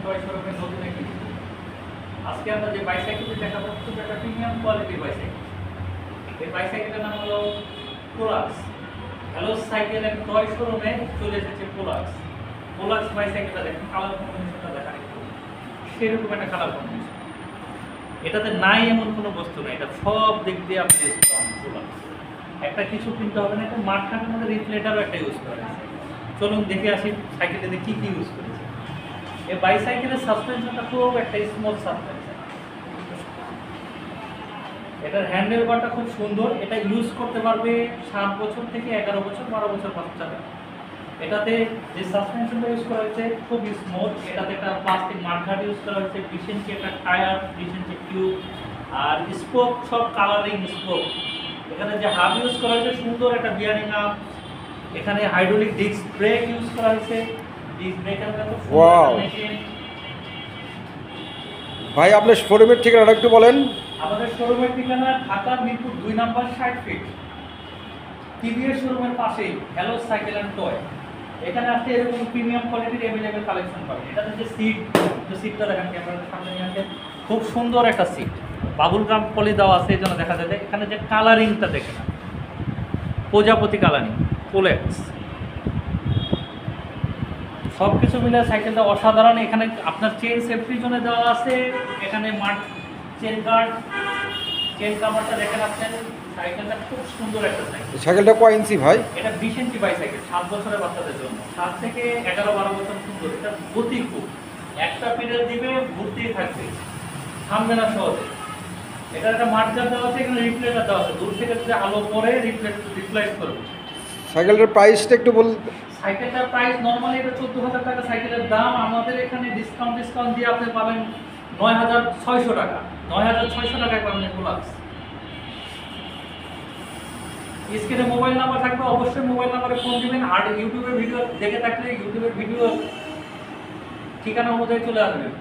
Toy শোরুমে নতুন একটি ভিডিও। আজকে আমরা যে বাইসাইকেলটি দেখাবো খুব একটা প্রিমিয়াম কোয়ালিটির বাইসাইকেল। এই বাইসাইকেলের নাম হলো Pollux. Hello cycle and toy শোরুমে চলে এসেছে পোলাক্স। পোলাক্স বাইসাইকেলটা দেখেন, কালার কম্বিনেশনটা দেখেন, সেরকম একটা কালার কম্বিনেশন। এটাতে নাই এমন কোনো বস্তু নাই, এটা সব দিক দিয়ে আপনি ইউজ করেন। পোলাক্স একটা কিছু কিনতে হবে না, একটা মাঠখানের মধ্যে রিফ্লেক্টারও একটা ইউজ করা আছে। চলুন দেখে আসি সাইকেলটাতে কী কী ইউজ করেছে। এই বাইসাইকেলের সাসপেনশনটা খুব একটা স্মুথ সাসপেনশন। এটার হ্যান্ডেল বারটা খুব সুন্দর। এটা ইউজ করতে পারবে 7 বছর থেকে 11 বছর 12 বছর বাচ্চারা। এটাতে যে সাসপেনশনটা ইউজ করা হয়েছে খুব স্মুথ। এটাতে একটা প্লাস্টিক মাঠঘাট ইউজ করা হয়েছে, 20 ইঞ্চি একটা টায়ার, 20 ইঞ্চি টিউব, আর স্পোক সব কালারিং স্পোক। এখানে যে হাব ইউজ করা হয়েছে সুন্দর একটা বিয়ারিং হাব। এখানে হাইড্রোলিক ডিস্ক ব্রেক ইউজ করা হয়েছে। ডিস্ক ব্রেকের মতো ওয়াও ভাই, আপনার শোরুমের ঠিকানাটা একটু বলেন। আমাদের শোরুমের ঠিকানা ঢাকা মিরপুর 2 নম্বর 60 ফিট, টিভিএস শোরুমের পাশেই হ্যালো সাইকেল অ্যান্ড টয়। এখানে আসতে এরকম প্রিমিয়াম কোয়ালিটির অ্যাভেলেবেল কালেকশন পাবেন। এটাতে যে সিটটা দেখেন, ক্যামেরার সামনে নিয়ে আসেন, খুব সুন্দর একটা সিট, বাবুল গাম পলি দেওয়া আছে, এই জন্য দেখা যায়। এখানে যে কালারিংটা দেখেন, প্রজাপতি কালারিং, পোলেক্স, সব কিছু মিলে সাইকেলটা অসাধারণ। এখানে আপনার চেন সেফটির জন্য দেওয়া আছে। এখানে মাঠ চেন গার্ড, চেন কাভারটা দেখেন আপনার। সাইকেলটা খুব সুন্দর একটা সাইকেল। সাইকেলটা কয় ইঞ্চি ভাই? এটা 20 ইঞ্চি বাইসাইকেল, 7 বছরের বাচ্চাদের জন্য, 7 থেকে 11-12 বছর সুন্দর। এটা গতি খুব, একটা পেডাল দিবে ঘুরতেই থাকবে, থামবে না সহজে। এটা একটা মাঠগার্ড দেওয়া আছে, এখানে রিফ্লেক্টার দেওয়া আছে, দূর থেকে যদি আলো পড়ে রিফ্লেক্ট করবে। সাইকেলটার প্রাইসটা একটু বল। সাইকেলটার প্রাইস নরমালি এটা 14,000 টাকা সাইকেলের দাম। আমাদের এখানে ডিসকাউন্ট দিয়ে আপনি পাবেন 9,600 টাকা। 9,600 টাকায় পাবেন পোলাক্স। স্ক্রিনে মোবাইল নাম্বার থাকবে, অবশ্যই মোবাইল নাম্বারে ফোন দিবেন। আর ইউটিউবের ভিডিও দেখে থাকলে ইউটিউবের ভিডিও ঠিকানা অনুযায়ী চলে আসবেন।